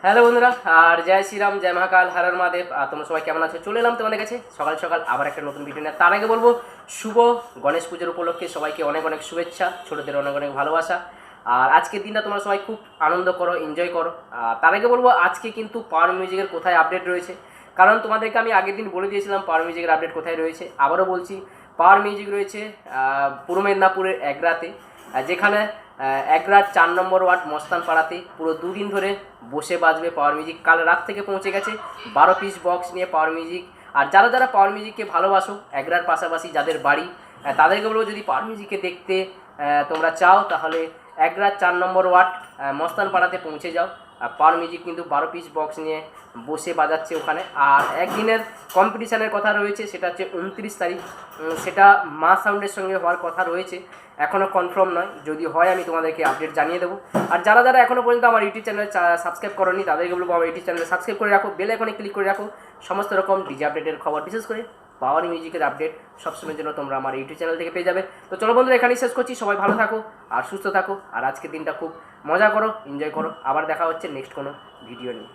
Hello বন্ধুরা, আর জয় শ্রীরাম, জয় মহাকাল, হর হর মহাদেব। আর তোমরা সবাই কেমন আছো? চলে এলাম তোমাদের কাছে সকাল সকাল আবার একটা নতুন ভিডিও নিয়ে। তার আগে বলবো শুভ গণেশ পুজোর উপলক্ষে সবাইকে অনেক অনেক শুভেচ্ছা, ছোটোদের অনেক অনেক ভালোবাসা। আর আজকের দিনটা তোমরা সবাই খুব আনন্দ করো, এনজয় করো। আর তার আগে বলবো আজকে কিন্তু পাওয়ার মিউজিকের কোথায় আপডেট রয়েছে, কারণ তোমাদেরকে আমি আগের দিন বলে দিয়েছিলাম পাওয়ার মিউজিকের আপডেট কোথায় রয়েছে। আবারও বলছি, পাওয়ার মিউজিক রয়েছে পূর্ব মেদিনীপুরের এগরাতে, যেখানে এগরার 4 নম্বর ওয়ার্ড মস্তান পাড়াতে পুরো দুদিন ধরে বসে বাজবে পাওয়ার মিউজিক। কাল রাত থেকে পৌঁছে গেছে 12 পিস বক্স নিয়ে পাওয়ার মিউজিক। আর যারা যারা পাওয়ার মিউজিককে ভালোবাসো, এগরার পাশাপাশি যাদের বাড়ি, তাদেরকে বলবো যদি পাওয়ার মিউজিককে দেখতে তোমরা চাও তাহলে এগরার 4 নম্বর ওয়ার্ড মস্তান পাড়াতে পৌঁছে যাও। আর পাওয়ার মিউজিক কিন্তু 12 পিস বক্স নিয়ে বসে বাজাচ্ছে ওখানে। আর একদিনের কম্পিটিশানের কথা রয়েছে, সেটা হচ্ছে 29 তারিখ। সেটা মা সাউন্ডের সঙ্গে হওয়ার কথা রয়েছে, এখনও কনফার্ম নয়। যদি হয় আমি তোমাদেরকে আপডেট জানিয়ে দেবো। আর যারা যারা এখনও পর্যন্ত আমার ইউটিউব চ্যানেল সাবস্ক্রাইব করোনি, তাদেরকে বলবো আমার ইউটিউব চ্যানেল সাবস্ক্রাইব করে রাখো, বেল আইকনে ক্লিক করে রাখো। সমস্ত রকম ডিজে আপডেটের খবর, বিশেষ করে পাওয়ার মিউজিকের আপডেট সবসময়ের জন্য তোমরা আমার ইউটিউব চ্যানেল থেকে পেয়ে যাবে। তো চলো বন্ধুরা, এখানেই শেষ করছি। সবাই ভালো থাকো আর সুস্থ থাকো, আর আজকের দিনটা খুব মজা করো, এনজয় করো। আবার দেখা হচ্ছে নেক্সট কোনো ভিডিও নিয়ে।